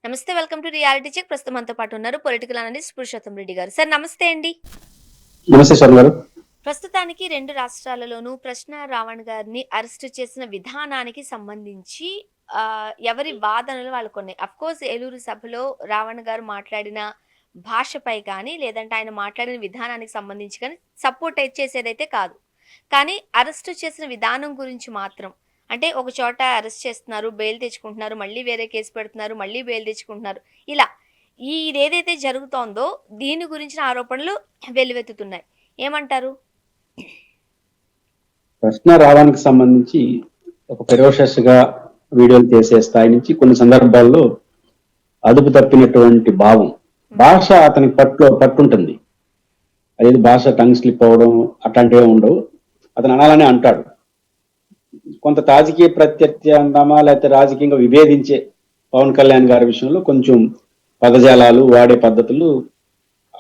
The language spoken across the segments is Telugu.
నమస్తే. Welcome to reality check. ప్రస్తుతం మనతో పాటు ఉన్నారు పొలిటికల్ అనలిస్ట్ పురుషోత్తం రెడ్డి గారు. సార్ నమస్తే అండి. నమస్తే శర్మ గారు. ప్రస్తుతానికి 2 రాష్ట్రాలలోనూ ప్రశ్న రావణ్ గారిని అరెస్ట్ చేసిన విధానానికి సంబంధించి ఎవరి వాదనలు వాళ్ళకున్నాయి. అఫ్‌కోర్స్ ఏలూరు సభలో రావణ్ గారు మాట్లాడిన భాషపై కానీ, లేదంటే ఆయన మాట్లాడిన విధానానికి సంబంధించి కానీ సపోర్ట్ చేసేదైతే కాదు. కానీ అరెస్ట్ చేసిన విధానం గురించి మాత్రం అంటే ఒక చోట అరెస్ట్ చేస్తున్నారు, బెయిల్ తెచ్చుకుంటున్నారు, మళ్ళీ వేరే కేసు పెడుతున్నారు, మళ్ళీ బెయిల్ తెచ్చుకుంటున్నారు. ఇలా ఇదేదైతే జరుగుతోందో దీని గురించిన ఆరోపణలు వెల్లువెత్తుతున్నాయి. ఏమంటారు? ప్రశ్న రావడానికి సంబంధించి ఒక ఫెరోషియస్ గా వీడియోలు చేసే స్థాయి నుంచి కొన్ని సందర్భాల్లో అదుపు తప్పినటువంటి భావం. భాష అతనికి పట్టుంటుంది. అదేది భాష టంగ్ స్లిప్ అవ్వడం అట్లాంటివే ఉండవు. అతను అనాలనే అంటాడు. కొంత రాజకీయ ప్రత్యర్థమా లేకపోతే రాజకీయంగా విభేదించే పవన్ కళ్యాణ్ గారి విషయంలో కొంచెం పదజాలాలు వాడే పద్ధతులు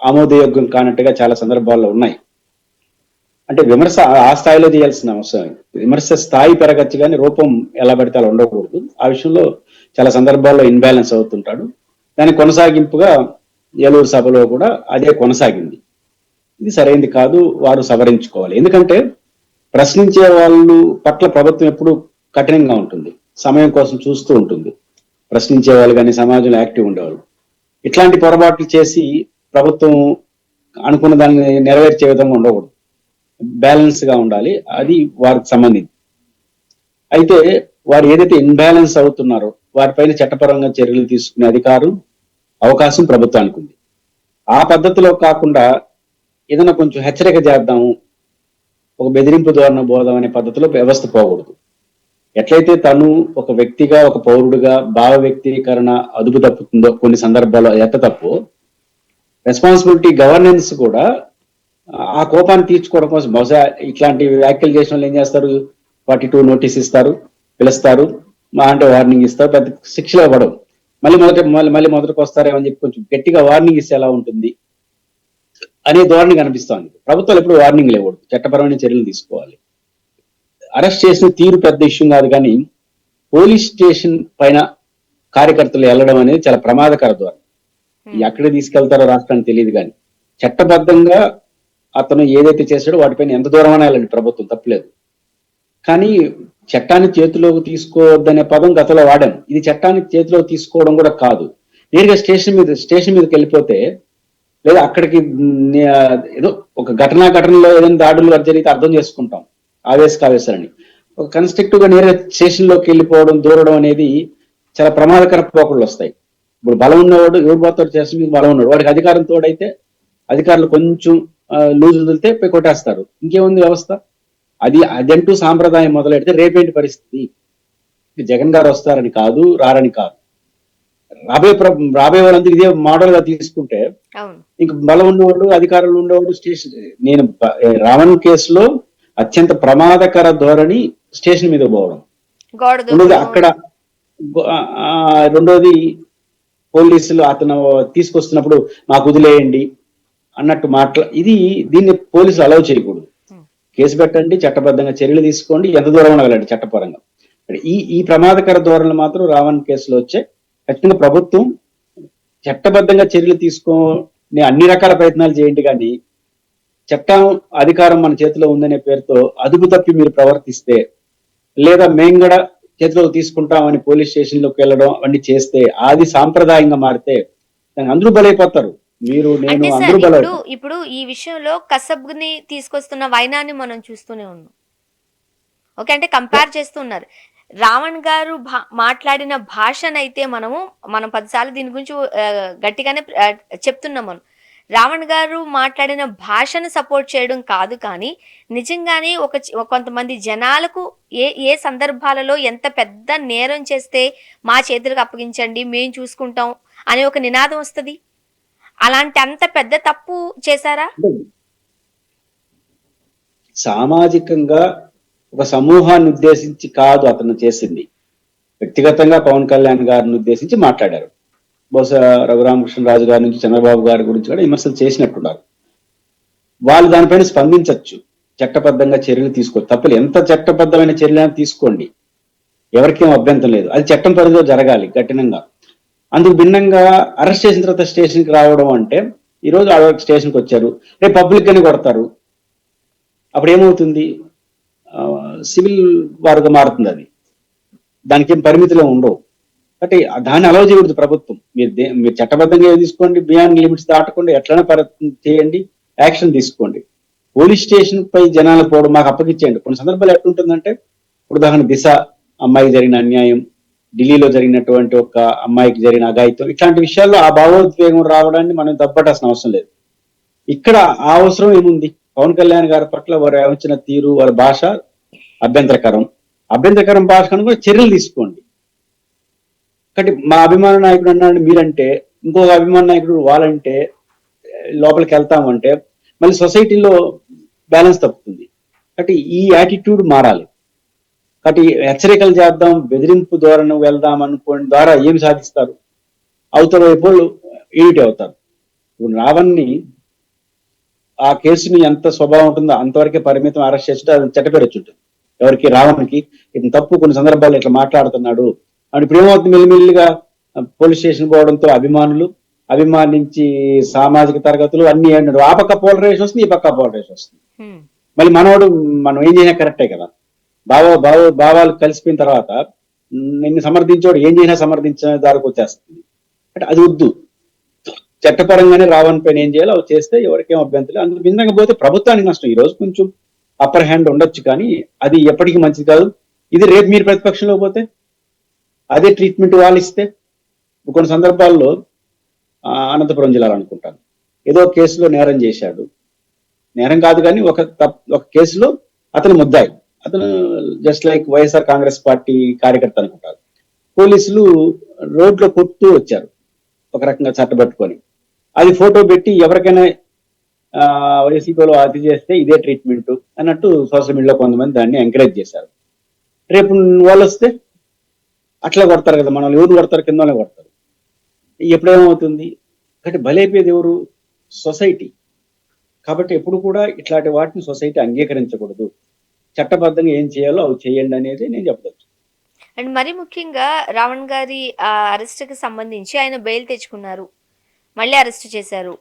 ఆమోదయోగ్యం కానట్టుగా చాలా సందర్భాల్లో ఉన్నాయి. అంటే విమర్శ ఆ స్థాయిలో చేయాల్సిన అవసరం, విమర్శ స్థాయి పెరగచ్చు కానీ రూపం ఎలా పడితే అలా ఉండకూడదు. ఆ విషయంలో చాలా సందర్భాల్లో ఇన్బ్యాలెన్స్ అవుతుంటాడు. దాని కొనసాగింపుగా ఏలూరు సభలో కూడా అదే కొనసాగింది. ఇది సరైనది కాదు, వారు సవరించుకోవాలి. ఎందుకంటే ప్రశ్నించే వాళ్ళు పట్ల ప్రభుత్వం ఎప్పుడు కఠినంగా ఉంటుంది, సమయం కోసం చూస్తూ ఉంటుంది. ప్రశ్నించే వాళ్ళు కానీ సమాజంలో యాక్టివ్ ఉండేవాళ్ళు ఇట్లాంటి పొరపాట్లు చేసి ప్రభుత్వం అనుకున్న దాన్ని నెరవేర్చే విధంగా ఉండకూడదు, బ్యాలెన్స్ గా ఉండాలి. అది వారికి సంబంధించి. అయితే వారు ఏదైతే ఇన్బ్యాలెన్స్ అవుతున్నారో వారిపైన చట్టపరంగా చర్యలు తీసుకునే అధికారం అవకాశం ప్రభుత్వానికి ఉంది. ఆ పద్ధతిలో కాకుండా ఏదైనా కొంచెం హెచ్చరిక చేద్దాము, ఒక బెదిరింపు ధోరణి బోధం అనే పద్ధతిలో వ్యవస్థ పోకూడదు. ఎట్లయితే తను ఒక వ్యక్తిగా ఒక పౌరుడిగా భావ వ్యక్తీకరణ అదుపు తప్పుతుందో కొన్ని సందర్భాల్లో ఎట్ట తప్పు, రెస్పాన్సిబిలిటీ గవర్నెన్స్ కూడా ఆ కోపాన్ని తీర్చుకోవడం కోసం బహుశా ఇట్లాంటి వ్యాఖ్యలు చేసిన వాళ్ళు ఏం చేస్తారు, 42 నోటీస్ ఇస్తారు, పిలుస్తారు, మా అంటే వార్నింగ్ ఇస్తారు, పెద్ద శిక్షలు ఇవ్వడం, మళ్ళీ మొదటికి వస్తారేమని చెప్పి కొంచెం గట్టిగా వార్నింగ్ ఇస్తే ఎలా ఉంటుంది అనే ధోరణి కనిపిస్తోంది. ప్రభుత్వాలు ఎప్పుడు వార్నింగ్ ఇవ్వకూడదు, చట్టపరమైన చర్యలు తీసుకోవాలి. అరెస్ట్ చేసిన తీరు పెద్ద ఇష్యూ కాదు, కానీ పోలీస్ స్టేషన్ పైన కార్యకర్తలు వెళ్ళడం అనేది చాలా ప్రమాదకర ధోరణి. ఎక్కడ తీసుకెళ్తారో రాష్ట్రానికి తెలియదు, కానీ చట్టబద్ధంగా అతను ఏదైతే చేశాడో వాటిపైన ఎంత దూరం వెళ్ళండి, ప్రభుత్వం తప్పలేదు. కానీ చట్టాన్ని చేతిలోకి తీసుకోవద్దనే పదం గతంలో వాడాం. ఇది చట్టాన్ని చేతిలోకి తీసుకోవడం కూడా కాదు. నేరుగా స్టేషన్ మీదకి వెళ్ళిపోతే, లేదా అక్కడికి ఏదో ఒక ఘటనలో ఏదైనా దాడులు జరిగితే అర్థం చేసుకుంటాం, ఆవేశాలని. ఒక కన్స్ట్రక్టివ్ గా నేరుగా స్టేషన్ లోకి వెళ్ళిపోవడం, దూరడం అనేది చాలా ప్రమాదకర పోకళ్ళు వస్తాయి. ఇప్పుడు బలం ఉన్నవాడు ఎవరు పోతాడు, స్టేషన్ మీద బలం ఉన్నాడు, వాడికి అధికారం తోడైతే అధికారులు కొంచెం లూజ్ వదిలితే పోయి కొట్టేస్తారు. ఇంకేముంది వ్యవస్థ. అదంటూ సాంప్రదాయం మొదలెడితే రేపేంటి పరిస్థితి? జగన్ గారు వస్తారని కాదు, రారని కాదు, రాబోయే వాళ్ళందరూ ఇదే మోడల్ గా తీసుకుంటే ఇంక బలం ఉన్నవాళ్ళు అధికారులు ఉండేవాళ్ళు స్టేషన్. నేను రావణ్ కేసులో అత్యంత ప్రమాదకర ధోరణి స్టేషన్ మీద పోవడం, అక్కడ రెండోది పోలీసులు అతను తీసుకొస్తున్నప్పుడు మాకు వదిలేయండి అన్నట్టు దీన్ని పోలీసులు అలౌ చేయకూడదు. కేసు పెట్టండి, చట్టబద్ధంగా చర్యలు తీసుకోండి, ఎంత దూరం ఉండగలండి చట్టపరంగా. ఈ ప్రమాదకర ధోరణులు మాత్రం రావణ్ కేసులో వచ్చే. ఖచ్చితంగా ప్రభుత్వం చట్టబద్ధంగా చర్యలు తీసుకొని అన్ని రకాల ప్రయత్నాలు చేయండి, కానీ చట్టం అధికారం మన చేతిలో ఉందనే పేరుతో అదుపు తప్పి మీరు ప్రవర్తిస్తే, లేదా మేము కూడా చేతిలోకి తీసుకుంటామని పోలీస్ స్టేషన్ లోకి వెళ్ళడం అవన్నీ చేస్తే, అది సాంప్రదాయంగా మారితే దానికి అందరూ బలైపోతారు. మీరు నేను అందరూ ఇప్పుడు ఈ విషయంలో కసబ్ని తీసుకొస్తున్న వైనాన్ని మనం చూస్తూనే ఉన్నాం. ఓకే, అంటే కంపేర్ చేస్తున్నారు. రావణ్ గారు మాట్లాడిన భాషనైతే మనం 10 సార్లు దీని గురించి గట్టిగానే చెప్తున్నాం. మనం రావణ్ గారు మాట్లాడిన భాషను సపోర్ట్ చేయడం కాదు, కానీ నిజంగానే కొంతమంది జనాలకు ఏ సందర్భాలలో ఎంత పెద్ద నేరం చేస్తే మా చేతులకు అప్పగించండి, మేము చూసుకుంటాం అనే ఒక నినాదం వస్తుంది. అలాంటి అంత పెద్ద తప్పు చేశారా? సామాజికంగా ఒక సమూహాన్ని ఉద్దేశించి కాదు అతను చేసింది, వ్యక్తిగతంగా పవన్ కళ్యాణ్ గారిని ఉద్దేశించి మాట్లాడారు. బహుశా రఘురామకృష్ణరాజు గారి నుంచి చంద్రబాబు గారి గురించి కూడా విమర్శలు చేసినట్టున్నారు. వాళ్ళు దానిపైన స్పందించవచ్చు, చట్టబద్ధంగా చర్యలు తీసుకోవచ్చు, తప్పలేదు. ఎంత చట్టబద్ధమైన చర్యలు తీసుకోండి, ఎవరికేం అభ్యంతరం లేదు. అది చట్టం పరిధిలో జరగాలి కఠినంగా. అందుకు భిన్నంగా అరెస్ట్ చేసిన తర్వాత స్టేషన్కి రావడం అంటే ఈ రోజు ఆడవాళ్ళకి స్టేషన్కి వచ్చారు, రేపు పబ్లిక్ గానే కొడతారు, అప్పుడు ఏమవుతుంది? సివిల్ వారుగా మారుతుంది అది. దానికి ఏం పరిమితులు ఉండవు. అంటే దాన్ని అలౌ చేయకూడదు ప్రభుత్వం. మీరు చట్టబద్ధంగా ఏం తీసుకోండి, బియాండ్ లిమిట్స్ దాటకుండా ఎట్లైనా చేయండి, యాక్షన్ తీసుకోండి. పోలీస్ స్టేషన్ పై జనాలు పోవడం మాకు అప్పగించేయండి. కొన్ని సందర్భాలు ఎట్లుంటుందంటే, ఉదాహరణ దిశ అమ్మాయికి జరిగిన అన్యాయం, ఢిల్లీలో జరిగినటువంటి ఒక అమ్మాయికి జరిగిన అఘాయిత్యం, ఇట్లాంటి విషయాల్లో ఆ భావోద్వేగం రావడాన్ని మనం దప్పటాల్సిన అవసరం లేదు. ఇక్కడ ఆ అవసరం ఏముంది? పవన్ కళ్యాణ్ గారి పట్ల వారు వచ్చిన తీరు, వారి భాష అభ్యంతరకరం భాష కనుక చర్యలు తీసుకోండి. కాబట్టి మా అభిమాన నాయకుడు అన్నాడు మీరంటే, ఇంకొక అభిమాన నాయకుడు వాళ్ళంటే లోపలికి వెళ్తామంటే మళ్ళీ సొసైటీలో బ్యాలెన్స్ తప్పుతుంది. కాబట్టి ఈ యాటిట్యూడ్ మారాలి. కాబట్టి హెచ్చరికలు చేద్దాం, బెదిరింపు ధోరణి వెళ్దాం అనుకోని ద్వారా ఏమి సాధిస్తారు? అవతల వైపు ఈడిట్ అవుతారు. ఇప్పుడు రావణ్ణి ఆ కేసుని ఎంత స్వభావం ఉంటుందో అంతవరకే పరిమితం అరెస్ట్ చేస్తుంటే అది చెట్టపేరు వచ్చి ఉంటుంది. ఎవరికి? రావణ్కి. ఇతను తప్పు కొన్ని సందర్భాల్లో ఇట్లా మాట్లాడుతున్నాడు అని. ఇప్పుడు ఏమవుతుంది? మెల్లిమెల్లిగా పోలీస్ స్టేషన్ పోవడంతో అభిమానించి సామాజిక తరగతులు అన్ని ఆ పక్క పోలరైజేషన్ వస్తుంది, ఈ పక్క పోలరైజేషన్ వస్తుంది. మళ్ళీ మనం ఏం చేసినా కరెక్టే కదా. భావాలు కలిసిపోయిన తర్వాత నిన్ను సమర్థించోడు ఏం చేసినా సమర్థించిన దారికి వచ్చేస్తుంది. అంటే అది వద్దు. చట్టపరంగానే రావణ్ పైన ఏం చేయాలో అవి చేస్తే ఎవరికేం అభ్యంతరం. అందుకు భిన్నంగా పోతే ప్రభుత్వానికి నష్టం. ఈ రోజు కొంచెం అప్పర్ హ్యాండ్ ఉండొచ్చు, కానీ అది ఎప్పటికీ మంచిది కాదు. ఇది రేపు మీరు ప్రతిపక్షంలో పోతే అదే ట్రీట్మెంట్ వాళ్ళు ఇస్తే, కొన్ని సందర్భాల్లో అనంతపురం జిల్లాలో అనుకుంటాను, ఏదో కేసులో నేరం చేశాడు. నేరం కాదు కానీ ఒక కేసులో అతను ముద్దాయి, అతను just like YSR Congress party కార్యకర్త అనుకుంటారు. పోలీసులు రోడ్లో కొడుతూ వచ్చారు ఒక రకంగా చట్టబట్టుకొని. అది ఫోటో పెట్టి ఎవరికైనా వైసీపీలో అతి చేస్తే ఇదే ట్రీట్మెంట్ అన్నట్టు సోషల్ మీడియాలో కొంతమంది దాన్ని ఎంకరేజ్ చేశారు. రేపు వాళ్ళు వస్తే అట్లా కొడతారు కదా, మనల్ని ఎవరు కొడతారు? కింద వాళ్ళే కొడతారు. ఎప్పుడేమవుతుంది? కాబట్టి బలైపోయేది ఎవరు? సొసైటీ. కాబట్టి ఎప్పుడు కూడా ఇట్లాంటి వాటిని సొసైటీ అంగీకరించకూడదు. చట్టబద్ధంగా ఏం చేయాలో అవి చేయండి అనేది నేను చెప్పదచ్చు. అండ్ మరి ముఖ్యంగా రావణ్ గారి అరెస్ట్కి సంబంధించి ఆయన బెయిల్ తెచ్చుకున్నారు, మళ్ళీ అరెస్ట్ చేశారు,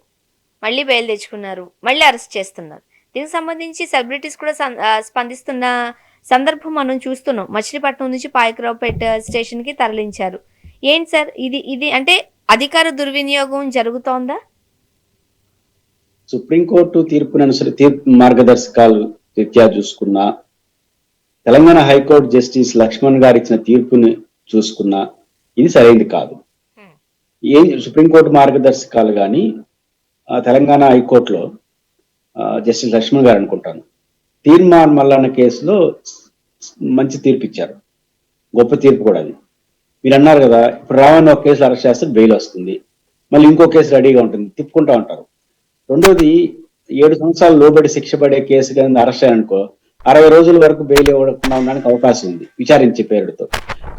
మళ్ళీ బెయిల్ తెచ్చుకున్నారు, మళ్ళీ అరెస్ట్ చేస్తున్నారు. దీనికి సంబంధించి సెలబ్రిటీస్ కూడా స్పందిస్తున్న సందర్భం మనం చూస్తున్నాం. మచిలీపట్నం నుంచి పాయకరావుపేట స్టేషన్కి తరలించారు. ఏంటి సార్ ఇది అంటే అధికార దుర్వినియోగం జరుగుతోందా? సుప్రీంకోర్టు తీర్పు మార్గదర్శకాలు రీత్యా చూసుకున్నా, తెలంగాణ హైకోర్టు జస్టిస్ లక్ష్మణ్ గారు ఇచ్చిన తీర్పుని చూసుకున్నా ఇది సరైనది కాదు. సుప్రీంకోర్టు మార్గదర్శకాలు కానీ తెలంగాణ హైకోర్టులో జస్టిస్ లక్ష్మణ్ గారు అనుకుంటాను తీర్మాన్ మల్లన్న కేసులో మంచి తీర్పు ఇచ్చారు. గొప్ప తీర్పు కూడా అది. మీరు అన్నారు కదా, ఇప్పుడు రావణ్ ఒక కేసులో అరెస్ట్ చేస్తే బెయిల్ వస్తుంది, మళ్ళీ ఇంకో కేసు రెడీగా ఉంటుంది, తిప్పుకుంటా ఉంటారు. రెండోది 7 సంవత్సరాలు లోబడి శిక్ష పడే కేసు కింద అరెస్ట్ అయ్యారనుకో 60 రోజుల వరకు బెయిల్ ఇవ్వకుండా ఉండడానికి అవకాశం ఉంది విచారించే పేరుతో.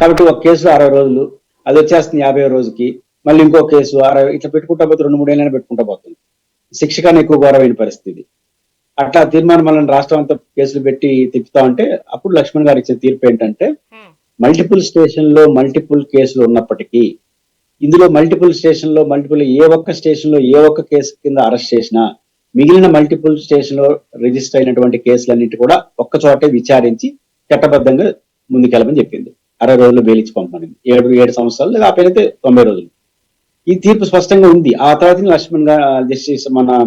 కాబట్టి ఒక కేసులో 60 రోజులు, అది వచ్చేస్తుంది 50వ రోజుకి, మళ్ళీ ఇంకో కేసు 60, ఇట్లా పెట్టుకుంటా పోతే 2-3 ఏళ్ళైనా పెట్టుకుంటా పోతుంది. శిక్ష కన్నా ఎక్కువ ఘోరమైన పరిస్థితి. అట్లా తీర్మానం వల్ల రాష్ట్రం అంతా కేసులు పెట్టి తిప్పుతా ఉంటే అప్పుడు లక్ష్మణ్ గారు ఇచ్చే తీర్పు ఏంటంటే, మల్టిపుల్ స్టేషన్ లో మల్టిపుల్ కేసులు ఉన్నప్పటికీ ఇందులో మల్టిపుల్ ఏ ఒక్క స్టేషన్ లో ఏ ఒక్క కేసు కింద అరెస్ట్ చేసినా మిగిలిన మల్టిపుల్ స్టేషన్ లో రిజిస్టర్ అయినటువంటి కేసులన్నిటి కూడా ఒక్క చోటే విచారించి చట్టబద్ధంగా ముందుకెళ్ళమని చెప్పింది. 60 రోజులు బెయిల్ ఇచ్చి పంపమని. 7 సంవత్సరాలు లేదా ఆపైతే 90 రోజులు. ఈ తీర్పు స్పష్టంగా ఉంది. ఆ తర్వాత లక్ష్మణ్ గారు జస్టిస్ మన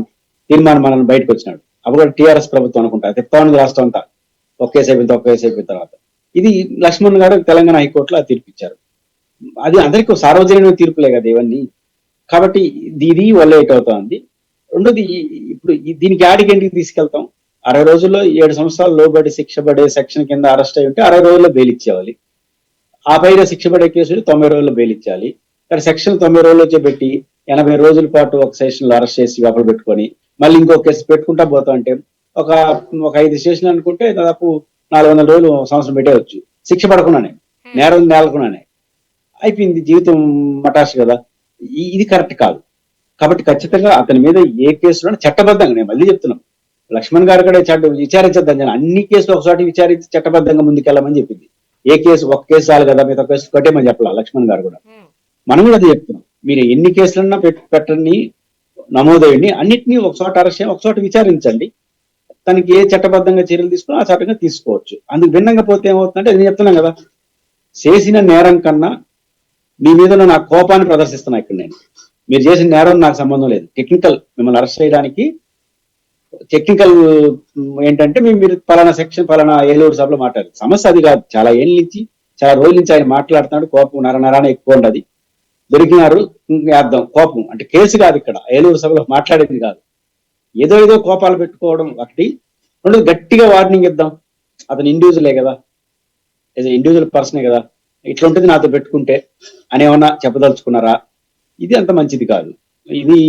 తీర్మానం మనల్ని బయటకు వచ్చినాడు. అప్పుడు కూడా టీఆర్ఎస్ ప్రభుత్వం అనుకుంటా చెప్తా ఉంది రాష్ట్రం అంతా ఒక కేసు అయిపోయిన తర్వాత. ఇది లక్ష్మణ్ గారు తెలంగాణ హైకోర్టులో ఆ తీర్పు ఇచ్చారు. అది అందరికీ సార్వజనిక తీర్పులే కదా ఇవన్నీ. కాబట్టి ఇది వల్ల అవుతా ఉంది. రెండోది, ఇప్పుడు దీనికి యాడికి ఎందుకు తీసుకెళ్తాం? 60 రోజుల్లో 7 సంవత్సరాలు లోబడి శిక్ష పడే సెక్షన్ కింద అరెస్ట్ అయి ఉంటే 60 రోజుల్లో బెయిల్ ఇచ్చేవాలి. ఆ పైన శిక్ష పడే కేసులు 90 రోజుల్లో బెయిల్ ఇచ్చాలి. కానీ సెక్షన్ 90 రోజులు వచ్చేపెట్టి 80 రోజుల పాటు ఒక సెషన్ లో అరెస్ట్ చేసి లోపల పెట్టుకొని మళ్ళీ ఇంకో కేసు పెట్టుకుంటా పోతా అంటే ఒక 5 స్టేషన్లు అనుకుంటే దాదాపు 400 రోజులు సంవత్సరం పెట్టేవచ్చు శిక్ష పడకుండానే, నేరం నేలకుండానే అయిపోయింది. జీవితం మటాష్ కదా. ఇది కరెక్ట్ కాదు. కాబట్టి ఖచ్చితంగా అతని మీద ఏ కేసులో చట్టబద్ధంగా, నేను మళ్ళీ చెప్తున్నాం, లక్ష్మణ్ గారు కూడా విచారించద్దని, అన్ని కేసులు ఒకసారి విచారించి చట్టబద్ధంగా ముందుకెళ్ళమని చెప్పింది. ఒక కేసు చాలు కదా, మిగతా కేసులు కట్టేమని చెప్పాలి లక్ష్మణ్ గారు కూడా. మనం కూడా అది చెప్తున్నాం. మీరు ఎన్ని కేసులన్నా పెట్టండి, నమోదయ్యండి, అన్నిటినీ ఒక చోట అరెస్ట్ చేయండి, ఒక చోట విచారించండి. తనకి ఏ చట్టబద్ధంగా చర్యలు తీసుకున్నా ఆ చట్టంగా తీసుకోవచ్చు. అందుకు భిన్నంగా పోతే ఏమవుతుందంటే, నేను చెప్తున్నాను కదా, చేసిన నేరం కన్నా మీ మీద ఉన్న నా కోపాన్ని ప్రదర్శిస్తున్నా ఇక్కడ నేను. మీరు చేసిన నేరం నాకు సంబంధం లేదు. టెక్నికల్ మిమ్మల్ని అరెస్ట్ చేయడానికి టెక్నికల్ ఏంటంటే మీరు పలానా సెక్షన్ పలానా ఏలూరు సభలో మాట్లాడారు. సమస్య అది కాదు. చాలా ఏళ్ళ నుంచి, చాలా రోజుల నుంచి ఆయన మాట్లాడుతున్నాడు. కోపం నరనరాన ఎక్కువ ఉండదు. దొరికినారు వేద్దాం కోపం అంటే కేసు కాదు, ఇక్కడ ఏలూరు సభలో మాట్లాడేది కాదు. ఏదో కోపాలు పెట్టుకోవడం ఒకటి. రెండు, గట్టిగా వార్నింగ్ ఇద్దాం. అతను ఇండివిజువలే కదా, ఇండివిజువల్ పర్సనే కదా, ఇట్లా ఉంటుంది నాతో పెట్టుకుంటే అని ఏమన్నా చెప్పదలుచుకున్నారా? ఇది అంత మంచిది కాదు. ఇది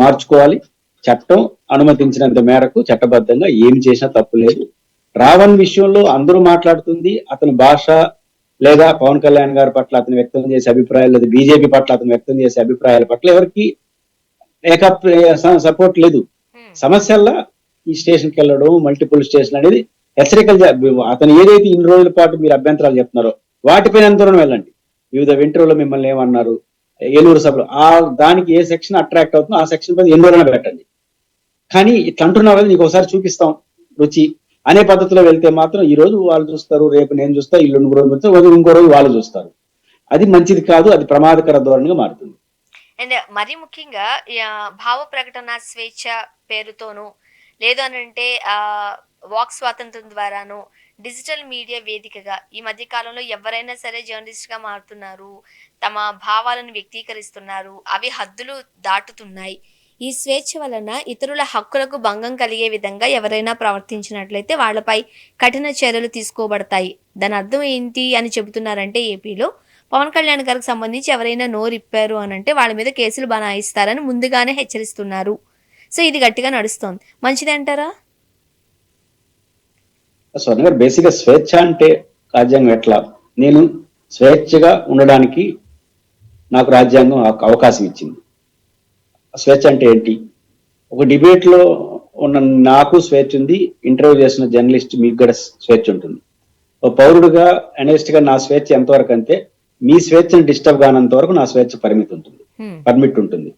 మార్చుకోవాలి. చట్టం అనుమతించినంత మేరకు చట్టబద్ధంగా ఏం చేసినా తప్పు లేదు. రావణ్ విషయంలో అందరూ మాట్లాడుతుంది అతని భాష, లేదా పవన్ కళ్యాణ్ గారి పట్ల అతను వ్యక్తం చేసే అభిప్రాయాలు, లేదా బీజేపీ పట్ల అతను వ్యక్తం చేసే అభిప్రాయాల పట్ల ఎవరికి సపోర్ట్ లేదు. సమస్యల్లో ఈ స్టేషన్కి వెళ్ళడం, మల్టిపుల్ స్టేషన్ అనేది హెచ్చరికలు. అతను ఏదైతే ఇన్ని రోజుల పాటు మీరు అభ్యంతరాలు చెప్తున్నారో వాటిపైన ఎంత దూరం వెళ్ళండి. వివిధ ఇంటర్వ్యూలో మిమ్మల్ని ఏమన్నారు, ఏలూరు సభలో దానికి ఏ సెక్షన్ అట్రాక్ట్ అవుతుందో ఆ సెక్షన్ పైన ఎన్ని రోజులైనా పెట్టండి. కానీ ఇట్లా అంటున్నావు కదా, నీకు ఒకసారి చూపిస్తాం రుచి అనే పద్ధతిలో వెళ్తే మాత్రం ఈ రోజు వాళ్ళు చూస్తారు, రేపు నేను చూస్తా, ఇల్లు ఇంకో రోజు వాళ్ళు చూస్తారు. అది మంచిది కాదు. అది ప్రమాదకర ధోరణిగా మారుతుంది. అండ్ మరీ ముఖ్యంగా భావ ప్రకటన స్వేచ్ఛ పేరుతోనూ, లేదు అని అంటే వాక్ స్వాతంత్రం ద్వారాను, డిజిటల్ మీడియా వేదికగా ఈ మధ్య కాలంలో ఎవరైనా సరే జర్నలిస్ట్ గా మారుతున్నారు, తమ భావాలను వ్యక్తీకరిస్తున్నారు, అవి హద్దులు దాటుతున్నాయి. ఈ స్వేచ్ఛ వలన ఇతరుల హక్కులకు భంగం కలిగే విధంగా ఎవరైనా ప్రవర్తించినట్లయితే వాళ్ళపై కఠిన చర్యలు తీసుకోబడతాయి. దాని అర్థం ఏంటి అని చెబుతున్నారంటే, ఏపీలో పవన్ కళ్యాణ్ గారికి సంబంధించి ఎవరైనా నోరిప్పారు అని అంటే వాళ్ళ మీద కేసులు బనాయిస్తారని ముందుగానే హెచ్చరిస్తున్నారు. సో ఇది గట్టిగా నడుస్తోంది. మంచిది అంటారా? స్వర్ణ గారు, బేసిక్ గా స్వేచ్ఛ అంటే రాజ్యాంగం ఎట్లా, నేను స్వేచ్ఛగా ఉండడానికి నాకు రాజ్యాంగం అవకాశం ఇచ్చింది. స్వేచ్ఛ అంటే ఏంటి? ఒక డిబేట్ లో ఉన్న నాకు స్వేచ్ఛ ఉంది, ఇంటర్వ్యూ చేసిన జర్నలిస్ట్ మీకు కూడా స్వేచ్ఛ ఉంటుంది. ఒక పౌరుడుగా అనలిస్ట్ గా నా స్వేచ్ఛ ఎంతవరకు అంటే, మీ స్వేచ్ఛను డిస్టర్బ్ కానంత వరకు నా స్వేచ్ఛ పర్మిట్ ఉంటుంది.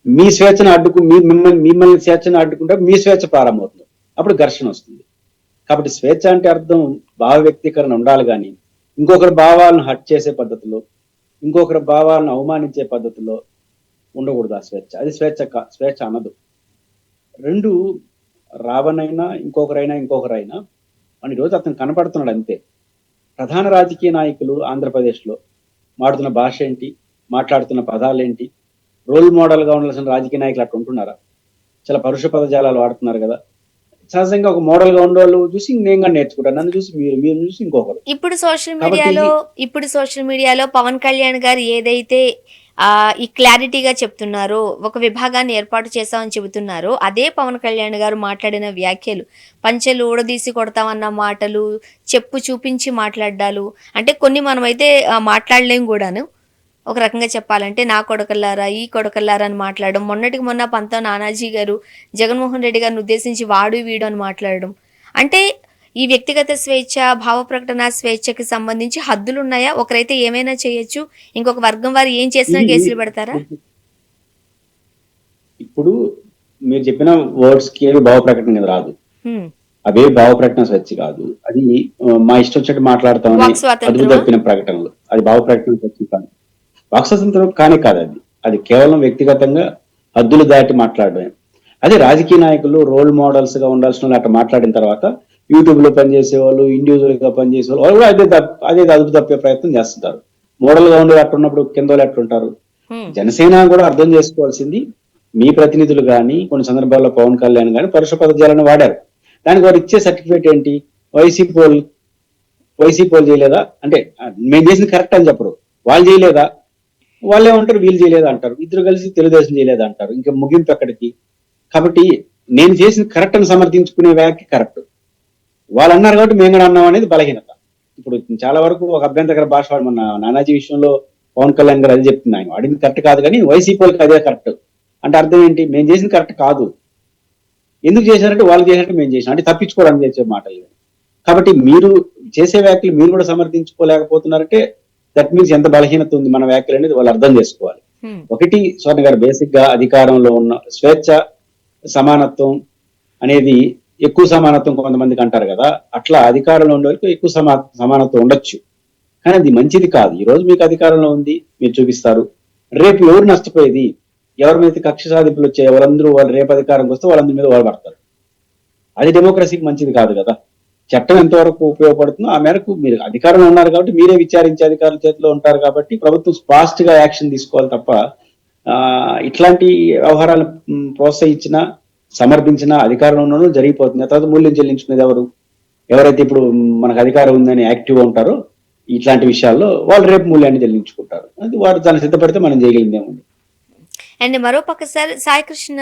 మీ స్వేచ్ఛను మిమ్మల్ని స్వేచ్ఛను అడ్డుకుంటే మీ స్వేచ్ఛ ప్రారంభమవుతుంది. అప్పుడు ఘర్షణ వస్తుంది. కాబట్టి స్వేచ్ఛ అంటే అర్థం భావ వ్యక్తీకరణ ఉండాలి, కానీ ఇంకొకరి భావాలను హట్ చేసే పద్ధతిలో, ఇంకొకరి భావాలను అవమానించే పద్ధతిలో ఉండకూడదు. ఆ స్వేచ్ఛ అది స్వేచ్ఛ అనదు. రెండు, రావణైనా ఇంకొకరైనా మన ఈరోజు అతను కనపడుతున్నాడు అంతే. ప్రధాన రాజకీయ నాయకులు ఆంధ్రప్రదేశ్లో మాట్లాడుతున్న భాష ఏంటి, మాట్లాడుతున్న పదాలు ఏంటి? రోల్ మోడల్ గా ఉండాల్సిన రాజకీయ నాయకులు అట్లా ఉంటున్నారా? చాలా పరుష పదజాలాలు వాడుతున్నారు కదా. సహజంగా ఒక మోడల్ గా ఉండేవాళ్ళు చూసి నేను కూడా నేర్చుకుంటాను, నన్ను చూసి మీరు చూసి ఇంకొకరు. ఇప్పుడు సోషల్ మీడియాలో పవన్ కళ్యాణ్ గారు ఏదైతే ఈ క్లారిటీగా చెప్తున్నారో, ఒక విభాగాన్ని ఏర్పాటు చేశామని చెబుతున్నారో, అదే పవన్ కళ్యాణ్ గారు మాట్లాడిన వ్యాఖ్యలు, పంచెలు ఊడదీసి కొడతామన్న మాటలు, చెప్పు చూపించి మాట్లాడాలు, అంటే కొన్ని మనమైతే మాట్లాడలేం కూడాను. ఒక రకంగా చెప్పాలంటే నా కొడకల్లారా, ఈ కొడకల్లారా అని మాట్లాడడం, మొన్నటికి మొన్న పంత నానాజీ గారు జగన్మోహన్ రెడ్డి గారిని ఉద్దేశించి వాడు వీడు అని మాట్లాడడం. అంటే ఈ వ్యక్తిగత స్వేచ్ఛ, భావ ప్రకటన స్వేచ్ఛకి సంబంధించి హద్దులు ఉన్నాయా? ఒకరైతే ఏమైనా చేయొచ్చు, ఇంకొక వర్గం వారు ఏం చేసినా కేసులు పెడతారా? ఇప్పుడు మీరు చెప్పిన వర్డ్స్ కి భావ ప్రకటన రాదు. అవే భావ ప్రకటన స్వేచ్ఛ కాదు. అది మా ఇష్టం వచ్చేట్టు మాట్లాడతామని అదుపు తప్పిన ప్రకటనలు. అది భావ ప్రకటన స్వేచ్ఛ కాదు, వాక్ స్వాతంత్రం కానే కాదు. అది కేవలం వ్యక్తిగతంగా హద్దులు దాటి మాట్లాడమే. అదే రాజకీయ నాయకులు రోల్ మోడల్స్ గా ఉండాల్సిన వాళ్ళు అట్లా మాట్లాడిన తర్వాత యూట్యూబ్ లో పనిచేసే వాళ్ళు, ఇండివిజువల్ గా పనిచేసే వాళ్ళు కూడా అదే అదుపు తప్పే ప్రయత్నం చేస్తుంటారు. మోడల్ గా ఉండే అట్లా ఉన్నప్పుడు కింద వాళ్ళు ఎట్లుంటారు? జనసేన కూడా అర్థం చేసుకోవాల్సింది, మీ ప్రతినిధులు కానీ కొన్ని సందర్భాల్లో పవన్ కళ్యాణ్ కానీ పరుష పదజాలను వాడారు. దానికి వారు ఇచ్చే సర్టిఫికేట్ ఏంటి? వైసీపీ వాళ్ళు చేయలేదా అంటే మేము చేసింది కరెక్ట్ అని చెప్పరు. వాళ్ళు చేయలేదా, వాళ్ళు ఏమంటారు వీళ్ళు చేయలేదా అంటారు. ఇద్దరు కలిసి తెలుగుదేశం చేయలేదా అంటారు. ఇంకా ముగింపు ఎక్కడికి? కాబట్టి నేను చేసిన కరెక్ట్ అని సమర్థించుకునే వ్యాఖ్య కరెక్ట్, వాళ్ళు అన్నారు కాబట్టి మేము కూడా అన్నాం అనేది బలహీనత. ఇప్పుడు చాలా వరకు ఒక అభ్యంతరకర భాష వాడు, మన నానాజీ విషయంలో పవన్ కళ్యాణ్ గారు అది చెప్తుంది, ఆయన వాడింది కరెక్ట్ కాదు కానీ వైసీపీ వాళ్ళకి అదే కరెక్ట్ అంటే అర్థం ఏంటి? మేము చేసింది కరెక్ట్ కాదు, ఎందుకు చేశారంటే వాళ్ళు చేసినట్టు మేము చేసినాం అంటే తప్పించుకోవడానికి చేసే మాటలు. కాబట్టి మీరు చేసే వ్యాఖ్యలు మీరు కూడా సమర్థించుకోలేకపోతున్నారంటే దట్ మీన్స్ ఎంత బలహీనత ఉంది మన వ్యాఖ్యలు అనేది వాళ్ళు అర్థం చేసుకోవాలి. ఒకటి స్వర్ణ గారు, బేసిక్ గా అధికారంలో ఉన్న స్వేచ్ఛ, సమానత్వం అనేది, ఎక్కువ సమానత్వం కొంతమందికి అంటారు కదా, అట్లా అధికారంలో ఉండే వరకు ఎక్కువ సమానత్వం ఉండొచ్చు, కానీ అది మంచిది కాదు. ఈ రోజు మీకు అధికారంలో ఉంది, మీరు చూపిస్తారు, రేపు ఎవరు నష్టపోయేది? ఎవరి మీద కక్ష సాధింపులు వచ్చాయి, వాళ్ళందరూ వాళ్ళు రేపు అధికారంకి వస్తే వాళ్ళందరి మీద వాళ్ళు పడతారు. అది డెమోక్రసీకి మంచిది కాదు కదా. చట్టం ఎంతవరకు ఉపయోగపడుతుందో ఆ మేరకు మీరు అధికారంలో ఉన్నారు కాబట్టి మీరే విచారించే అధికారుల చేతిలో ఉంటారు కాబట్టి ప్రభుత్వం ఫాస్ట్ గా యాక్షన్ తీసుకోవాలి తప్ప ఇట్లాంటి వ్యవహారాలు ప్రోత్సహించిన, సమర్థించిన అధికారంలో జరిగిపోతుంది. తర్వాత మూల్యం చెల్లించుకునేది ఎవరు? ఎవరైతే ఇప్పుడు మనకు అధికారం ఉందని యాక్టివ్ ఉంటారో ఇట్లాంటి విషయాల్లో వాళ్ళు రేపు మూల్యాన్ని చెల్లించుకుంటారు. అది వారు దాన్ని సిద్ధపడితే మనం చేయగలిగిందేముంది. అండ్ మరోపక్క సార్, సాయికృష్ణ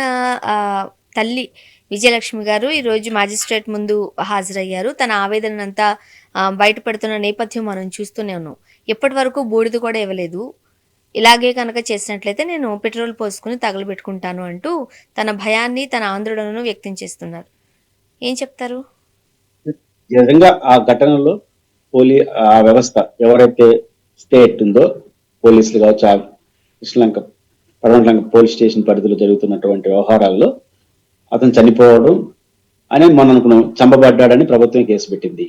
తల్లి విజయలక్ష్మి గారు ఈరోజు మ్యాజిస్ట్రేట్ ముందు హాజరయ్యారు. తన ఆవేదనంతా బయటపడుతున్న నేపథ్యం మనం చూస్తూనే ఉన్నాం. ఎప్పటి వరకు బూడిద కూడా ఇవ్వలేదు. ఇలాగే కనుక చేసినట్లయితే నేను పెట్రోల్ పోసుకుని తగలబెట్టుకుంటాను అంటూ తన భయాన్ని, తన ఆందోళనను వ్యక్తం చేస్తున్నారు. ఏం చెప్తారు? నిజంగా ఆ ఘటనలో ఆ వ్యవస్థ ఎవరైతే స్టేట్ ఉందో, పోలీసులు కావచ్చు, ఆ కృష్ణలంక పడమటలంక పోలీస్ స్టేషన్ పరిధిలో జరుగుతున్నటువంటి వ్యవహారాల్లో అతను చనిపోవడం అని మనం అనుకున్నాం. చంపబడ్డాడని ప్రభుత్వం కేసు పెట్టింది,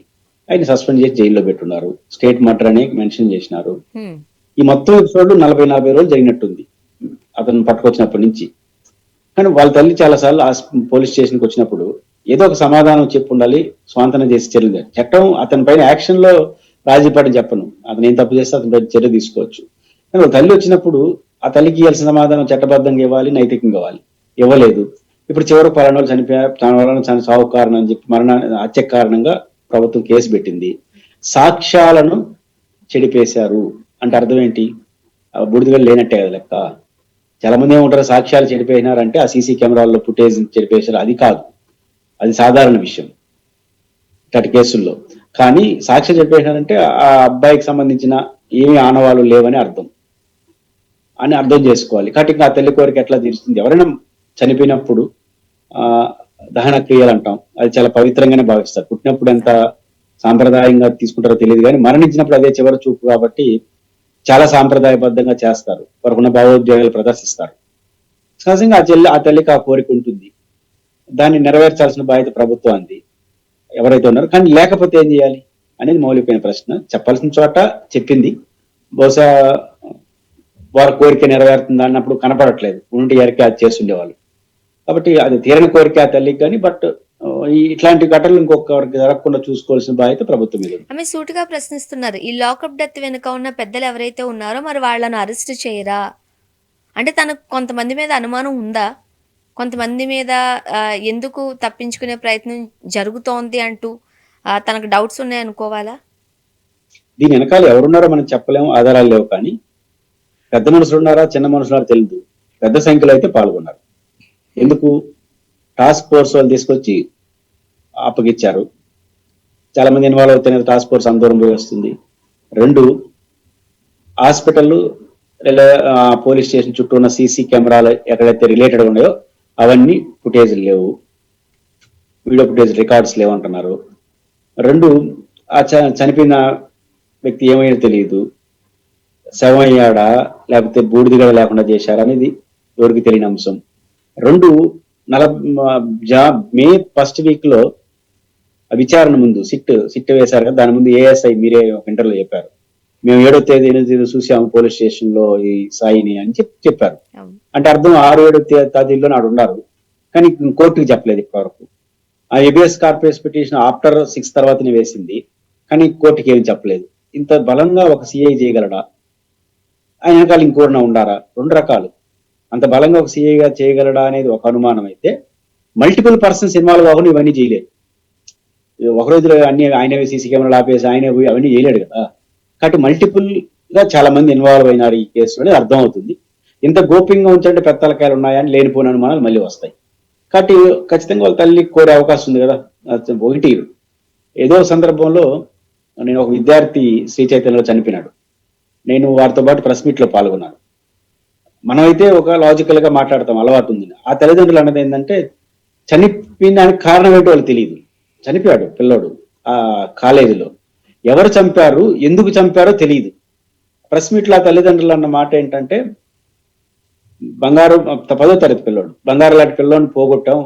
ఆయన సస్పెండ్ చేసి జైల్లో పెట్టున్నారు. స్టేట్ మర్డర్ అని మెన్షన్ చేసినారు. ఈ మొత్తం ఎపిసోడ్ 40 రోజులు జరిగినట్టుంది అతను పట్టుకొచ్చినప్పటి నుంచి. కానీ వాళ్ళ తల్లి చాలా సార్లు పోలీస్ స్టేషన్కి వచ్చినప్పుడు ఏదో ఒక సమాధానం చెప్పు ఉండాలి, స్వాంతన చేసి చర్యలు. చట్టం అతని పైన యాక్షన్ లో రాజీపడని చెప్పను, అతను ఏం తప్పు చేస్తే అతని పైన చర్య తీసుకోవచ్చు. కానీ వాళ్ళ తల్లి వచ్చినప్పుడు ఆ తల్లికి ఇవ్వాల్సిన సమాధానం చట్టబద్ధంగా ఇవ్వాలి, నైతికంగా ఇవ్వాలి. ఇవ్వలేదు. ఇప్పుడు చివరికి పలానా వాళ్ళు చనిపోయారు, సావు కారణం అని చెప్పి హత్య కారణంగా ప్రభుత్వం కేసు పెట్టింది. సాక్ష్యాలను చెడిపేశారు అంటే అర్థం ఏంటి? బుడిదిగా లేనట్టే కదా లెక్క. చాలా మంది ఏమంటారు, సాక్ష్యాలు చెడిపోయినారంటే ఆ సీసీ కెమెరాల్లో ఫుటేజ్ చెడిపేశారు. అది కాదు, అది సాధారణ విషయం ఇట్లాంటి కేసుల్లో. కానీ సాక్ష్యం చెప్పేసినారంటే ఆ అబ్బాయికి సంబంధించిన ఏమి ఆనవాళ్ళు లేవని అర్థం చేసుకోవాలి. కాబట్టి ఆ తల్లి కోరిక ఎట్లా తీరుస్తుంది? ఎవరైనా చనిపోయినప్పుడు దహన క్రియలు అంటాం, అది చాలా పవిత్రంగానే భావిస్తారు. పుట్టినప్పుడు ఎంత సాంప్రదాయంగా తీసుకుంటారో తెలియదు, కానీ మరణించినప్పుడు అదే చివరి చూపు కాబట్టి చాలా సాంప్రదాయబద్ధంగా చేస్తారు. వారికి భావోద్వేగాలు ప్రదర్శిస్తారు. సహజంగా ఆ తల్లికి ఆ కోరిక ఉంటుంది, దాన్ని నెరవేర్చాల్సిన బాధ్యత ప్రభుత్వానికి ఎవరైతే ఉన్నారో. కానీ లేకపోతే ఏం చేయాలి అనేది మౌలికమైన ప్రశ్న. చెప్పాల్సిన చోట చెప్పింది, బహుశా వారి కోరిక నెరవేరుతుంది అన్నప్పుడు కనపడట్లేదు, ఉండి ఎరికి అది చేస్తుండేవాళ్ళు. కాబట్టి అది తీరని కోరిక ఆ తల్లికి. కానీ బట్ ఇట్లాంటి ఘటనలు ఇంకొకరికి జరగకుండా చూసుకోవాల్సిన బాధ్యత ప్రభుత్వం మీద. ఆమె సూటిగా ప్రశ్నిస్తున్నారు, ఈ లాకప్ డెత్ వెనుక ఉన్న పెద్దలు ఎవరైతే ఉన్నారో మరి వాళ్ళను అరెస్ట్ చేయరా అంటే తనకు కొంతమంది మీద అనుమానం ఉందా? కొంతమంది మీద ఎందుకు తప్పించుకునే ప్రయత్నం జరుగుతోంది అంటూ తనకు డౌట్స్ ఉన్నాయి అనుకోవాలా? దీని వెనకాల ఎవరున్నారో మనం చెప్పలేము, ఆధారాలు లేవు. కానీ పెద్ద మనుషులు ఉన్నారా, చిన్న మనుషులు తెలియదు, పెద్ద సంఖ్యలో అయితే పాల్గొన్నారు. ఎందుకు? టాస్క్ ఫోర్స్ వాళ్ళు తీసుకొచ్చి అప్పగిచ్చారు. చాలా మంది ఇన్వాల్వ్ అవుతున్న టాస్క్ ఫోర్స్ అందరం పోయి వస్తుంది. 2, హాస్పిటల్ పోలీస్ స్టేషన్ చుట్టూ ఉన్న సీసీ కెమెరాలు ఎక్కడైతే రిలేటెడ్ ఉన్నాయో అవన్నీ ఫుటేజ్ లేవు, వీడియో ఫుటేజ్ రికార్డ్స్ లేవంటున్నారు. 2, ఆ చనిపోయిన వ్యక్తి ఏమైనా తెలియదు, శవమయ్యాడా లేకపోతే బూడిదిగడ లేకుండా చేశారా అనేది ఎవరికి తెలియని అంశం. 2, మే 1st వీక్ లో విచారణ ముందు సిట్ వేశారు కదా, దాని ముందు ఏఎస్ఐ మీరే ఒక ఇంటర్వ్యూలో చెప్పారు, మేము 7వ తేదీ 8వ తేదీ చూసాము పోలీస్ స్టేషన్ లో ఈ సాయిని అని చెప్పారు. అంటే అర్థం 6, 7వ తేదీలో నాడు ఉన్నారు, కానీ కోర్టుకి చెప్పలేదు ఇప్పటివరకు. ఆ ఏబిఎస్ కార్పొరేట్ పిటిషన్ ఆఫ్టర్ 6 తర్వాతనే వేసింది, కానీ కోర్టుకి ఏమి చెప్పలేదు. ఇంత బలంగా ఒక సిఐ చేయగలడా? ఆయన వెనకాల ఇంకోరిన ఉండారా? 2 రకాలు. అంత బలంగా ఒక సిఐగా చేయగలడా అనేది ఒక అనుమానం అయితే, మల్టిపుల్ పర్సన్స్ ఇన్వాల్వ్ అవ్వని ఇవన్నీ చేయలేదు. ఒక రోజులో అన్ని ఆయనవే సీసీ కెమెరాలు ఆపేసి ఆయనే పోయి అవన్నీ చేయలేడు కదా. కాబట్టి మల్టిపుల్ గా చాలా మంది ఇన్వాల్వ్ అయినారు ఈ కేసులో అనేది అర్థం అవుతుంది. ఇంత గోప్యంగా ఉంచంటే పెద్ద తలకాయలు ఉన్నాయని లేనిపోయిన అనుమానాలు మళ్ళీ వస్తాయి. కాబట్టి ఖచ్చితంగా వాళ్ళ తల్లికి కోరే అవకాశం ఉంది కదా. ఒకటి, ఏదో సందర్భంలో నేను ఒక విద్యార్థి శ్రీ చైతన్యలో చనిపోయినాడు, నేను వారితో పాటు ప్రెస్ మీట్ లో పాల్గొన్నాను. మనమైతే ఒక లాజికల్ గా మాట్లాడతాం, అలవాటు ఉంది. ఆ తల్లిదండ్రులు అన్నది ఏంటంటే చనిపోయినానికి కారణం ఏంటో వాళ్ళు తెలియదు. చనిపోయాడు పిల్లోడు ఆ కాలేజీలో, ఎవరు చంపారు, ఎందుకు చంపారో తెలియదు. ప్రెస్ మీట్ లో తల్లిదండ్రులు అన్న మాట ఏంటంటే, బంగారు 10వ తరగతి పిల్లోడు, బంగారు లాంటి పిల్లోని పోగొట్టాం,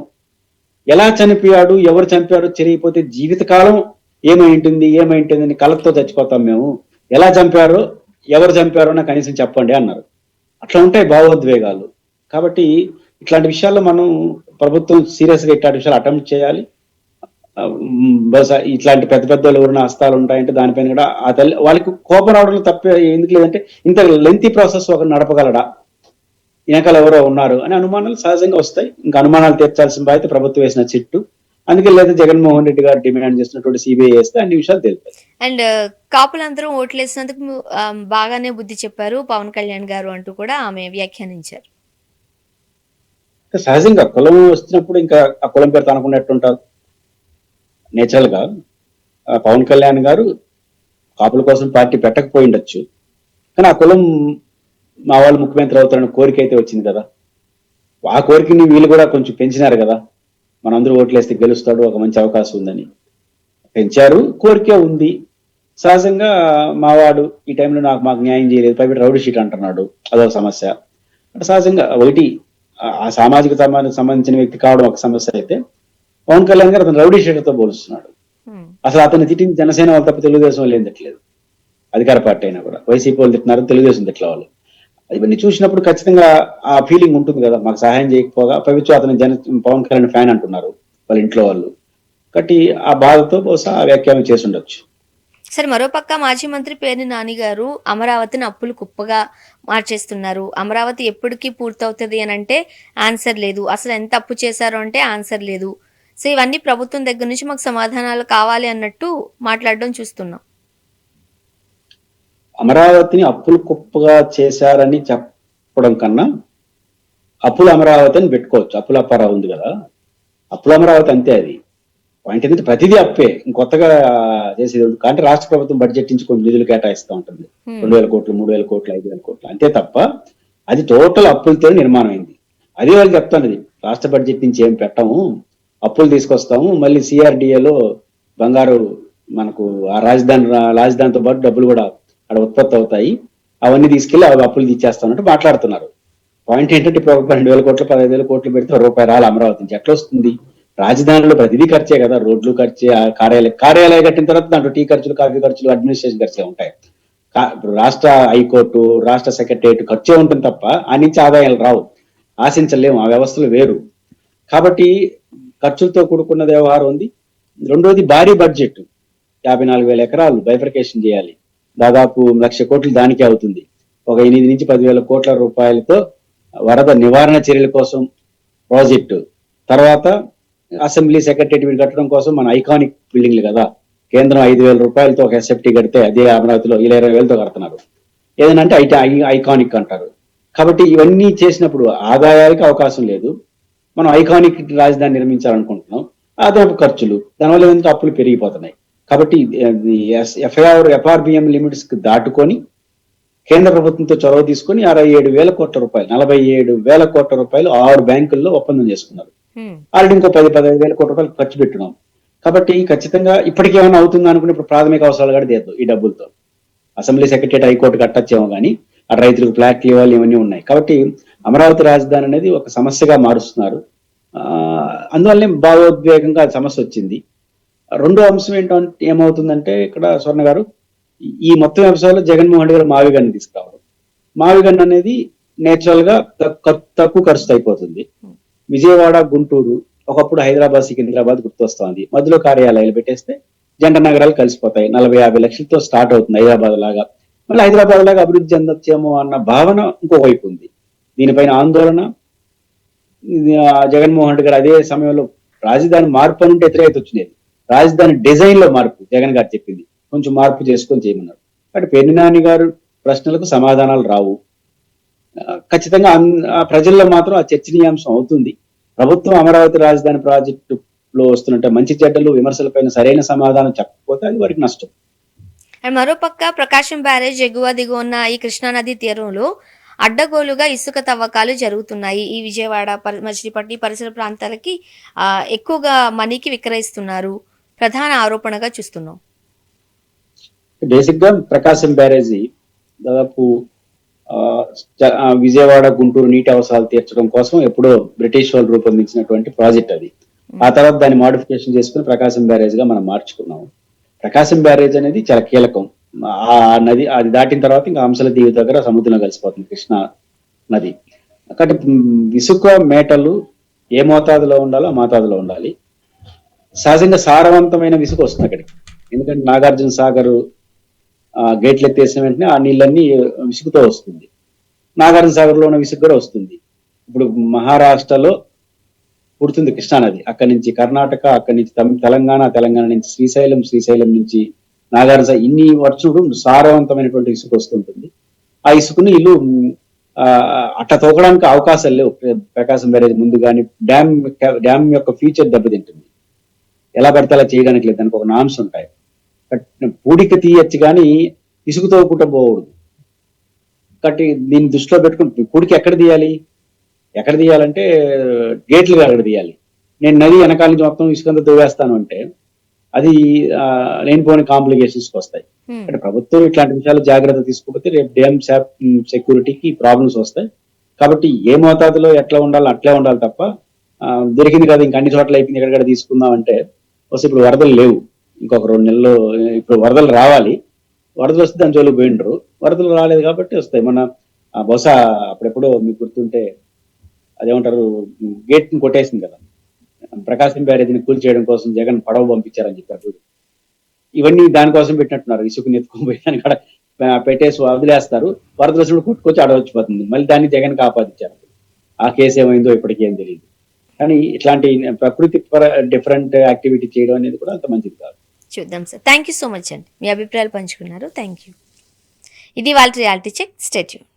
ఎలా చనిపోయాడు, ఎవరు చంపారో తెలియకపోతే జీవితకాలం ఏమైంటుంది అని కలతో చచ్చిపోతాం మేము. ఎలా చంపారో, ఎవరు చంపారో నాకు కనీసం చెప్పండి అన్నారు. అట్లా ఉంటాయి భావోద్వేగాలు. కాబట్టి ఇట్లాంటి విషయాల్లో మనం ప్రభుత్వం సీరియస్ గా ఇట్లాంటి విషయాలు అటెంప్ట్ చేయాలి. బహుశా ఇట్లాంటి పెద్ద పెద్ద ఎవరైనా హస్తాలు ఉంటాయంటే దానిపైన కూడా ఆ తల్లి వాళ్ళకి కోపం రావడంలో తప్పే ఎందుకు లేదంటే, ఇంత లెంతీ ప్రాసెస్ ఒక నడపగలడా, వెనకాల ఎవరో ఉన్నారు అనే అనుమానాలు సహజంగా వస్తాయి. ఇంకా అనుమానాలు తీర్చాల్సిన బాధ్యత ప్రభుత్వం వేసిన చిట్టు. అందుకే లేదా జగన్మోహన్ రెడ్డి గారు డిమాండ్ చేసినటువంటి సిబిఐ వేస్తే అన్ని విషయాలు తెలుస్తాయి. అండ్ కాపులందరూ ఓట్లేసినందుకు బాగానే బుద్ధి చెప్పారు పవన్ కళ్యాణ్ గారు అంటూ కూడా ఆమె వ్యాఖ్యానించారు. సహజంగా కులం వస్తున్నప్పుడు ఇంకా ఆ కులం పేరుతో అనుకున్నట్టుంటారు. నేచురల్ గా పవన్ కళ్యాణ్ గారు కాపుల కోసం పార్టీ పెట్టకపోయిండొచ్చు, కానీ ఆ కులం మా వాళ్ళు ముఖ్యమంత్రి అవుతారన్న కోరిక అయితే వచ్చింది కదా. ఆ కోరికని వీళ్ళు కూడా కొంచెం పెంచినారు కదా, మనందరూ ఓట్లేస్తే గెలుస్తాడు, ఒక మంచి అవకాశం ఉందని పెంచారు. కోరిక ఉంది. సహజంగా మావాడు ఈ టైంలో మాకు న్యాయం చేయలేదు, పైబడి రౌడీ షీట్ అంటున్నాడు, అదొక సమస్య. అంటే సహజంగా ఒకటి ఆ సామాజిక సంబంధించిన వ్యక్తి కావడం ఒక సమస్య అయితే, పవన్ కళ్యాణ్ గారు అతను రౌడీ షీటర్తో పోలుస్తున్నాడు. అసలు అతను తిట్టింది జనసేన వాళ్ళు తప్ప తెలుగుదేశం వాళ్ళు ఏం తిట్టలేదు. అధికార పార్టీ అయినా కూడా వైసీపీ వాళ్ళు తిట్టినారు, తెలుగుదేశం తిట్ల వాళ్ళు. ఇవన్నీ చూసినప్పుడు ఖచ్చితంగా ఆ ఫీలింగ్ ఉంటుంది కదా, మాకు సహాయం చేయకపోగా పవిత్ర అతను పవన్ కళ్యాణ్ ఫ్యాన్ అంటున్నారు వాళ్ళ ఇంట్లో వాళ్ళు. కాబట్టి ఆ బాధతో బహుశా ఆ వ్యాఖ్యానం చేసి ఉండొచ్చు. సరే, మరోపక్క మాజీ మంత్రి పేర్ని నాని గారు అమరావతిని అప్పులు కుప్పగా మార్చేస్తున్నారు, అమరావతి ఎప్పటికీ పూర్తవుతుంది అని అంటే ఆన్సర్ లేదు, అసలు ఎంత అప్పు చేశారో అంటే ఆన్సర్ లేదు. సో ఇవన్నీ ప్రభుత్వం దగ్గర నుంచి మాకు సమాధానాలు కావాలి అన్నట్టు మాట్లాడడం చూస్తున్నాం. అమరావతిని అప్పులు కుప్పగా చేశారని చెప్పడం కన్నా అప్పుల అమరావతి అని పెట్టుకోవచ్చు. అప్పుల అప్పారావు ఉంది కదా, అప్పుల అమరావతి అంతే. అది పాయింట్ ఏంటంటే ప్రతిదీ అప్పే, ఇంకొత్తగా చేసేది. కానీ రాష్ట్ర ప్రభుత్వం బడ్జెట్ నుంచి కొన్ని నిధులు కేటాయిస్తూ ఉంటుంది, 2,000 కోట్లు, 3,000 కోట్లు, 5,000 కోట్లు, అంతే తప్ప అది టోటల్ అప్పులతో నిర్మాణం అయింది. అదే వాళ్ళు చెప్తాను, రాష్ట్ర బడ్జెట్ నుంచి ఏం పెట్టాము, అప్పులు తీసుకొస్తాము, మళ్ళీ సిఆర్డిఏలో బంగారు మనకు ఆ రాజధానితో పాటు డబ్బులు కూడా అక్కడ ఉత్పత్తి అవుతాయి, అవన్నీ తీసుకెళ్లి అవి అప్పులు తీసేస్తామంటే మాట్లాడుతున్నారు. పాయింట్ ఏంటంటే ఇప్పుడు 2,000 కోట్లు, 15,000 కోట్లు పెడితే రూపాయి రాలి అమరావతి నుంచి ఎట్లా వస్తుంది? రాజధానిలో ప్రతిదీ ఖర్చే కదా, రోడ్లు ఖర్చే, కార్యాలయం కట్టిన తర్వాత దాంట్లో టీ ఖర్చులు, కాఫీ ఖర్చులు, అడ్మినిస్ట్రేషన్ ఖర్చే ఉంటాయి. రాష్ట్ర హైకోర్టు, రాష్ట్ర సెక్రటరియట్ ఖర్చే ఉంటుంది తప్ప ఆ నుంచి ఆదాయాలు రావు, ఆశించలేము, ఆ వ్యవస్థలు వేరు. కాబట్టి ఖర్చులతో కూడుకున్న వ్యవహారం ఉంది. రెండోది భారీ బడ్జెట్, 54,000 ఎకరాలు బైఫర్కేషన్ చేయాలి, దాదాపు 1,00,000 కోట్లు దానికే అవుతుంది. ఒక 8 నుంచి 10,000 కోట్ల రూపాయలతో వరద నివారణ చర్యల కోసం ప్రాజెక్టు, తర్వాత అసెంబ్లీ సెక్రటరియట్ కట్టడం కోసం మన ఐకానిక్ బిల్డింగ్లు కదా, కేంద్రం 5,000 రూపాయలతో ఒక ఎస్ఎఫ్టీ కడితే అదే అమరావతిలో 20,000తో కడుతున్నారు. ఏదనంటే ఐకానిక్ అంటారు. కాబట్టి ఇవన్నీ చేసినప్పుడు ఆదాయానికి అవకాశం లేదు. మనం ఐకానిక్ రాజధాని నిర్మించాలనుకుంటున్నాం, అదనపు ఖర్చులు, దానివల్ల ఏంటంటే అప్పులు పెరిగిపోతున్నాయి. కాబట్టి ఎఫ్ఆర్బిఎం లిమిట్స్ దాటుకొని కేంద్ర ప్రభుత్వంతో చొరవ తీసుకొని 67,000 కోట్ల రూపాయలు, 47,000 కోట్ల రూపాయలు 6 బ్యాంకుల్లో ఒప్పందం చేసుకున్నారు. ఆల్రెడీ ఇంకో 10,000 కోట్ల రూపాయలు ఖర్చు పెట్టున్నాం. కాబట్టి ఖచ్చితంగా ఇప్పటికేమైనా అవుతుందా అనుకుని ఇప్పుడు ప్రాథమిక అవసరాలు కూడా తీద్దాం ఈ డబ్బులతో. అసెంబ్లీ సెక్రటరియట్, హైకోర్టు కట్టచ్చేమో కానీ ఆ రైతులకు ఫ్లాట్లు ఇవ్వాలి, ఇవన్నీ ఉన్నాయి. కాబట్టి అమరావతి రాజధాని అనేది ఒక సమస్యగా మారుస్తున్నారు. అందువల్లనే భావోద్వేగంగా సమస్య వచ్చింది. రెండో అంశం ఏమవుతుందంటే ఇక్కడ స్వర్ణ గారు, ఈ మొత్తం వ్యవసాయంలో జగన్మోహన్ రెడ్డి గారు మావిగన్ను తీసుకురావడం, మావిగన్ అనేది నేచురల్ గా తక్కువ ఖర్చుతో అయిపోతుంది. విజయవాడ, గుంటూరు, ఒకప్పుడు హైదరాబాద్, సికింద్రాబాద్ గుర్తొస్తోంది, మధ్యలో కార్యాలయాలు పెట్టేస్తే జంట నగరాలు కలిసిపోతాయి, 40-50 లక్షలతో స్టార్ట్ అవుతుంది హైదరాబాద్ లాగా. మళ్ళీ హైదరాబాద్ లాగా అభివృద్ధి చెందొచ్చేమో అన్న భావన ఇంకోవైపు ఉంది. దీనిపైన ఆందోళన. జగన్మోహన్ రెడ్డి గారు అదే సమయంలో రాజధాని మార్పు అంటే వ్యతిరేకత వచ్చినది, రాజధాని డిజైన్ లో మార్పు జగన్ గారు చెప్పింది, కొంచెం మార్పు చేసుకొని చేయమన్నారు. కాబట్టి పేర్ని నాని గారు ప్రశ్నలకు సమాధానాలు రావు. ఖచ్చితంగా ప్రజల్లో మాత్రం ఆ చర్చనీయాంశం అవుతుంది. ప్రభుత్వం అమరావతి రాజధాని ప్రాజెక్టులో వస్తున్నట్టు మంచి చెడ్డలు, విమర్శలపైన సరైన సమాధానం చెప్పకపోతే అది వారికి నష్టం. మరోపక్క ప్రకాశం బ్యారేజ్ ఎగువ దిగువన ఈ కృష్ణానది తీరంలో అడ్డగోలుగా ఇసుక తవ్వకాలు జరుగుతున్నాయి. ఈ విజయవాడ, మచిలీపట్నం పరిసర ప్రాంతాలకి ఎక్కువగా మనీకి విక్రయిస్తున్నారు, ప్రధాన ఆరోపణగా చూస్తున్నాం. బేసిక్ గా ప్రకాశం బ్యారేజీ దాదాపు విజయవాడ గుంటూరు నీటి అవసరాలు తీర్చడం కోసం ఎప్పుడో బ్రిటిష్ వాళ్ళు రూపొందించినటువంటి ప్రాజెక్ట్ అది. ఆ తర్వాత దాన్ని మాడిఫికేషన్ చేసుకుని ప్రకాశం బ్యారేజ్ గా మనం మార్చుకున్నాము. ప్రకాశం బ్యారేజ్ అనేది చాలా కీలకం. ఆ నది అది దాటిన తర్వాత ఇంకా అంశల దీవి దగ్గర సముద్రంలో కలిసిపోతుంది కృష్ణా నది. కాబట్టి ఇసుక మేటలు ఏ మోతాదులో ఉండాలో ఆ మోతాదులో ఉండాలి. సహజంగా సారవంతమైన విసుగు వస్తుంది అక్కడికి. ఎందుకంటే నాగార్జున సాగర్ గేట్లు ఎత్తేసిన వెంటనే ఆ నీళ్ళన్నీ విసుగుతో వస్తుంది. నాగార్జున సాగర్ లో ఉన్న విసుగు కూడా వస్తుంది. ఇప్పుడు మహారాష్ట్రలో పుడుతుంది కృష్ణానది, అక్కడి నుంచి కర్ణాటక, అక్కడి నుంచి తెలంగాణ నుంచి శ్రీశైలం నుంచి నాగార్జున ఇన్ని వర్షుడు సారవంతమైనటువంటి ఇసుక వస్తుంటుంది. ఆ ఇసుకుని ఇల్లు అట్లా తోకడానికి అవకాశాలు లేవు. ప్రకాశం బ్యారేజ్ ముందు కానీ డ్యామ్ యొక్క ఫ్యూచర్ దెబ్బతింటుంది. ఎలా పడితే అలా చేయడానికి లేదు, దానికి ఒక నామ్స్ ఉంటాయి. పూడిక తీయచ్చు కానీ ఇసుక తోకుంటూ పోకూడదు. కాబట్టి దీన్ని దృష్టిలో పెట్టుకుని పూడికి ఎక్కడ తీయాలంటే గేట్లుగా అక్కడ తీయాలి. నేను నది వెనకాల నుంచి మొత్తం ఇసుకంతా దువ్వేస్తాను అంటే అది లేనిపోని కాంప్లికేషన్స్ వస్తాయి. అంటే ప్రభుత్వం ఇట్లాంటి విషయాలు జాగ్రత్త తీసుకోకపోతే రేపు డ్యామ్ సెక్యూరిటీకి ప్రాబ్లమ్స్ వస్తాయి. కాబట్టి ఏ మోతాదులో ఎట్లా ఉండాలో అట్లే ఉండాలి తప్ప దొరికింది కదా ఇంక అన్ని చోట్ల అయిపోయింది ఎక్కడ తీసుకుందాం అంటే వస్తే ఇప్పుడు వరదలు లేవు, ఇంకొక 2 నెలలు ఇప్పుడు వరదలు రావాలి. వరదలు వస్తే దాని జోలికి పోయిండ్రు, వరదలు రాలేదు కాబట్టి వస్తాయి. మన బహుశా అప్పుడెప్పుడో మీకు గుర్తుంటే అదేమంటారు గేట్ ని కొట్టేసింది కదా, ప్రకాశం బ్యారేజ్ని కూల్ చేయడం కోసం జగన్ పడవ పంపించారని చెప్పారు. ఇవన్నీ దానికోసం పెట్టినట్టున్నారు. ఇసుకుని ఎత్తుకొని దాన్ని కూడా పెట్టేసి వదిలేస్తారు, వరదలు వచ్చినప్పుడు కొట్టుకొచ్చి అడవచ్చిపోతుంది. మళ్ళీ దాన్ని జగన్ ఆపాదించారు. ఆ కేసు ఏమైందో ఇప్పటికేం తెలియదు. కానీ ఇట్లాంటి ప్రకృతి డిఫరెంట్ యాక్టివిటీ చేయడం అనేది కూడా అంత మంచిది కాదు. చూద్దాం sir. Thank you so much అండి, మీ అభిప్రాయాలు పంచుకున్నారు. Thank you. ఇది వాళ్ళ రియాలిటీ చెక్. Stay tune.